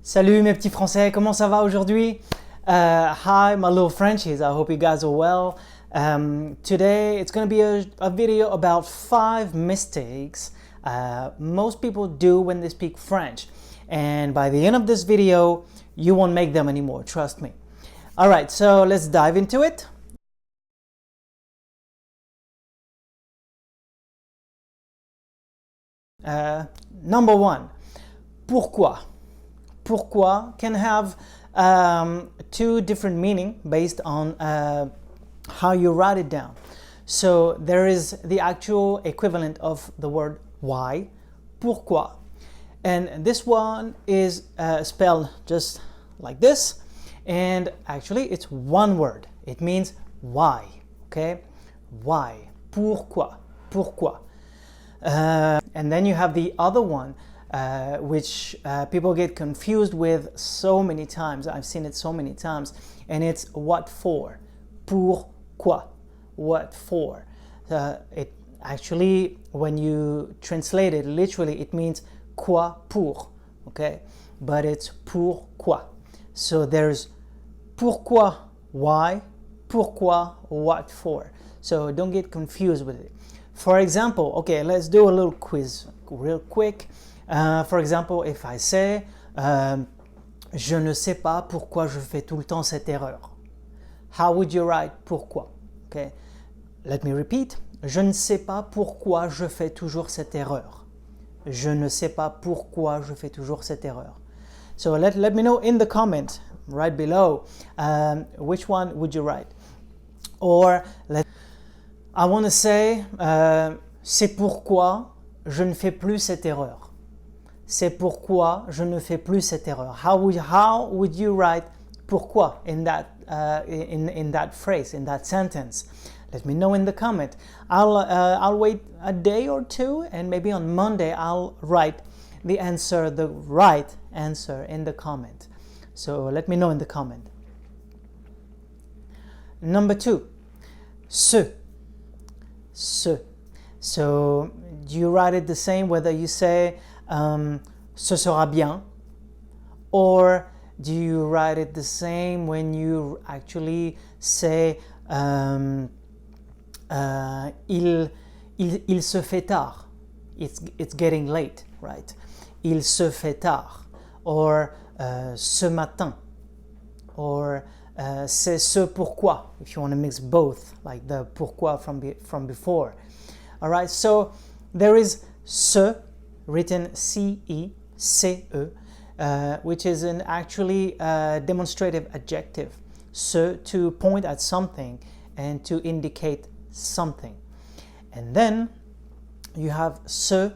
Salut mes petits Français, comment ça va aujourd'hui? Hi my little Frenchies, I hope you guys are well. Today it's going to be a video about 5 mistakes most people do when they speak French. And by the end of this video, you won't make them anymore, trust me. Alright, so let's dive into it. Number 1, pourquoi? Pourquoi can have two different meanings based on how you write it down. So there is the actual equivalent of the word why, pourquoi. And this one is spelled just like this. And actually it's one word. It means why, okay? Why, pourquoi, pourquoi. And then you have the other one, which people get confused with so many times. I've seen it so many times, and it's what for, pourquoi, what for. It actually, when you translate it literally, it means quoi pour, okay? But it's pourquoi. So there's pourquoi, why, pourquoi, what for. So don't get confused with it. For example, okay, let's do a little quiz real quick. For example, if I say je ne sais pas pourquoi je fais tout le temps cette erreur. How would you write pourquoi? Okay. Let me repeat. Je ne sais pas pourquoi je fais toujours cette erreur. Je ne sais pas pourquoi je fais toujours cette erreur. So let me know in the comment right below which one would you write. Or I want to say c'est pourquoi je ne fais plus cette erreur. C'est pourquoi je ne fais plus cette erreur. How would you write pourquoi in that in that phrase, in that sentence? Let me know in the comment. I'll wait a day or two, and maybe on Monday I'll write the answer, the right answer in the comment. So let me know in the comment. Number 2, ce. So do you write it the same whether you say ce sera bien, or do you write it the same when you actually say il se fait tard, it's getting late, right? Il se fait tard, or ce matin, or c'est ce pourquoi, if you want to mix both, like the pourquoi from before. All right, so there is ce, written C-E-C-E, which is an actually demonstrative adjective. Ce, to point at something and to indicate something. And then you have se,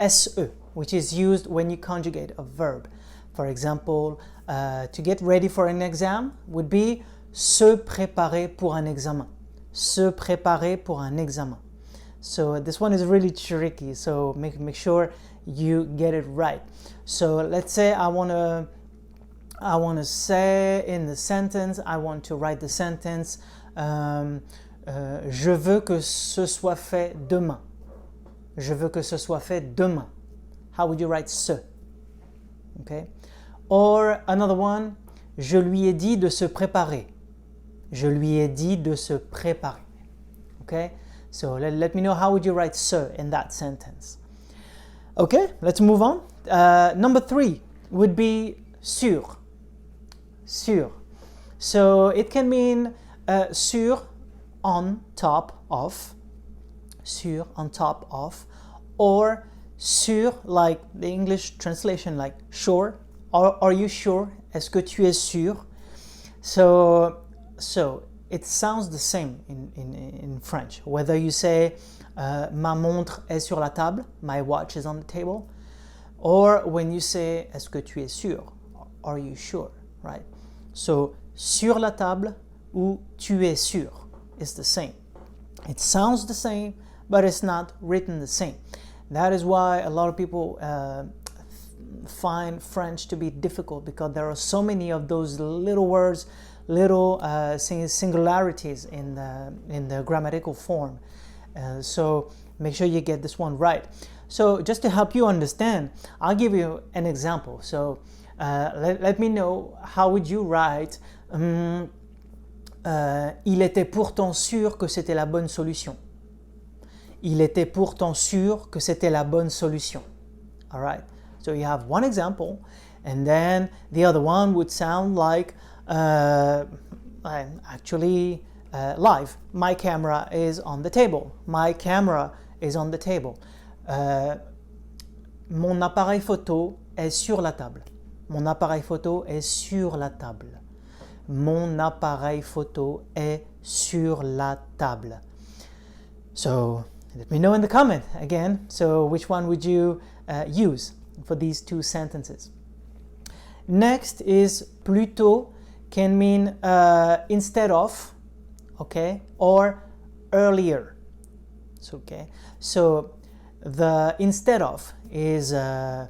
se, which is used when you conjugate a verb. For example, to get ready for an exam would be se préparer pour un examen. Se préparer pour un examen. So this one is really tricky, so make sure you get it right. So let's say I want to say in the sentence, I want to write the sentence je veux que ce soit fait demain. Je veux que ce soit fait demain. How would you write ce? Okay. Or another one, je lui ai dit de se préparer. Je lui ai dit de se préparer. Okay? So let me know how would you write ce in that sentence. Okay, let's move on. Number 3 would be sur. Sur. So it can mean sur, on top of. Sur, on top of. Or sur, like the English translation, like sure. Are you sure? Est-ce que tu es sûr? So it sounds the same in French. Whether you say ma montre est sur la table, my watch is on the table, or when you say est-ce que tu es sûr? Are you sure? Right? So sur la table ou tu es sûr is the same. It sounds the same, but it's not written the same. That is why a lot of people find French to be difficult, because there are so many of those little words, little singularities in the grammatical form. So make sure you get this one right. So just to help you understand, I'll give you an example. So let me know how would you write il était pourtant sûr que c'était la bonne solution. Il était pourtant sûr que c'était la bonne solution. All right. So you have one example, and then the other one would sound like actually live. My camera is on the table. My camera is on the table. Mon appareil photo est sur la table. Mon appareil photo est sur la table. Mon appareil photo est sur la table. So let me know in the comment again. So which one would you use for these two sentences? Next is plutôt can mean instead of, okay, or earlier. So, okay. So the instead of is I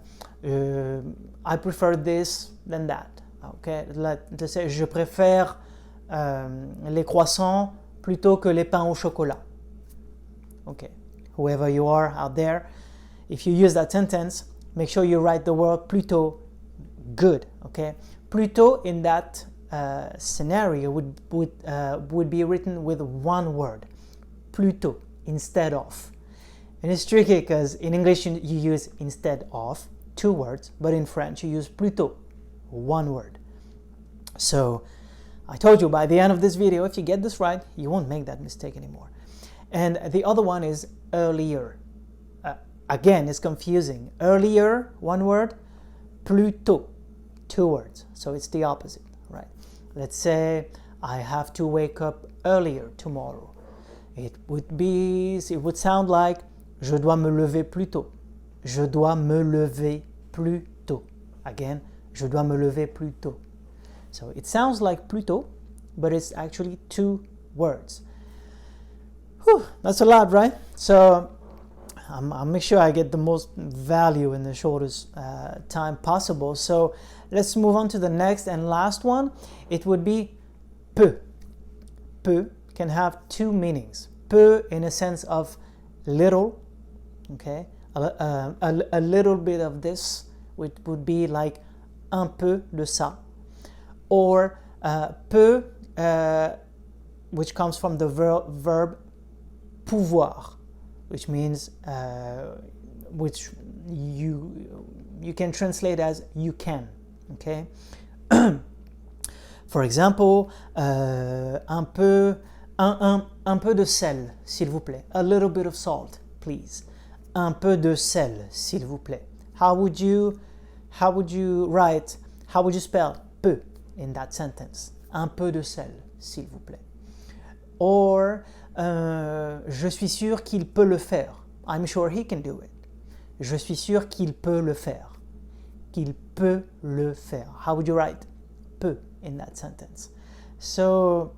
prefer this than that. Okay. Let's say je préfère les croissants plutôt que les pains au chocolat. Okay. Whoever you are out there, if you use that sentence, make sure you write the word plutôt good. Okay. Plutôt in that scenario would be written with one word. Plutôt instead of. And it's tricky because in English you use instead of, two words, but in French you use plutôt, one word. So I told you by the end of this video, if you get this right, you won't make that mistake anymore. And the other one is earlier. Again, it's confusing. Earlier, one word, plutôt, two words. So it's the opposite, right? Let's say I have to wake up earlier tomorrow. It would sound like je dois me lever plus tôt. Je dois me lever plus tôt. Again, je dois me lever plus tôt. So it sounds like plus tôt, but it's actually two words. Whew, that's a lot, right? So I'll make sure I get the most value in the shortest time possible. So let's move on to the next and last one. It would be peu. Peu can have two meanings. Peu in a sense of little, okay? A little bit of this, which would be like un peu de ça. Or peu, which comes from the verb pouvoir, which means which you can translate as you can, okay? For example, un peu de sel, s'il vous plaît. A little bit of salt, please. Un peu de sel, s'il vous plaît. How would you spell peu in that sentence? Un peu de sel, s'il vous plaît. Or, je suis sûr qu'il peut le faire. I'm sure he can do it. Je suis sûr qu'il peut le faire. Qu'il peut le faire. How would you write peut in that sentence? So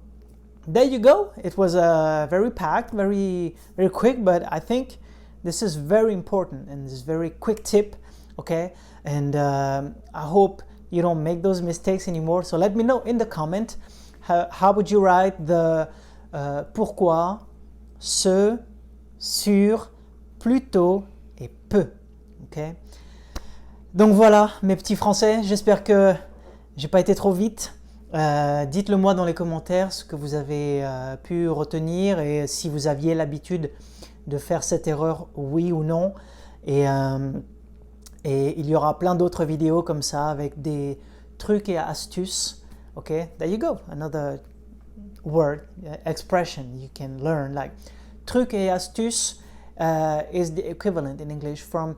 there you go. It was very packed, very quick, but I think this is very important and this is very quick tip, okay? And I hope you don't make those mistakes anymore. So let me know in the comment how would you write the pourquoi, ce, sur, plutôt et peu, okay? Donc voilà mes petits français, j'espère que j'ai pas été trop vite. Dites-le moi dans les commentaires ce que vous avez pu retenir et si vous aviez l'habitude de faire cette erreur, oui ou non. Et il y aura plein d'autres vidéos comme ça avec des trucs et astuces. Okay, there you go, another word, expression you can learn. Like trucs et astuces is the equivalent in English from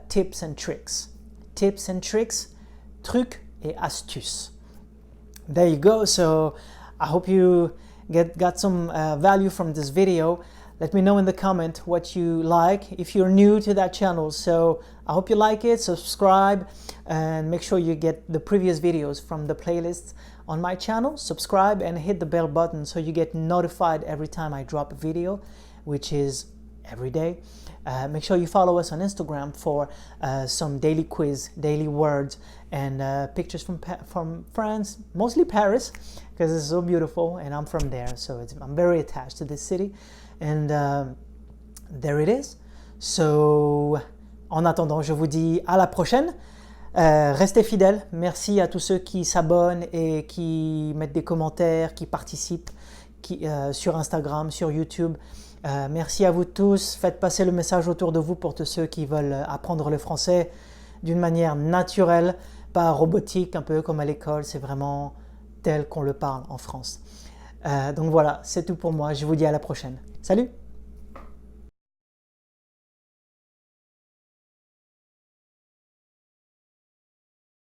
tips and tricks. Tips and tricks, trucs et astuces. There you go. So I hope you got some value from this video. Let me know in the comment what you like if you're new to that channel. So I hope you like it, subscribe, and make sure you get the previous videos from the playlists on my channel. Subscribe and hit the bell button so you get notified every time I drop a video, which is every day. Make sure you follow us on Instagram for some daily quiz, daily words, and pictures from France, mostly Paris, because it's so beautiful and I'm from there, so I'm very attached to this city. And there it is. So, en attendant, je vous dis à la prochaine. Restez fidèles. Merci à tous ceux qui s'abonnent et qui mettent des commentaires, qui participent sur Instagram, sur YouTube. Merci à vous tous. Faites passer le message autour de vous pour tous ceux qui veulent apprendre le français d'une manière naturelle, pas robotique, un peu comme à l'école. C'est vraiment tel qu'on le parle en France. Donc voilà, c'est tout pour moi. Je vous dis à la prochaine. Salut!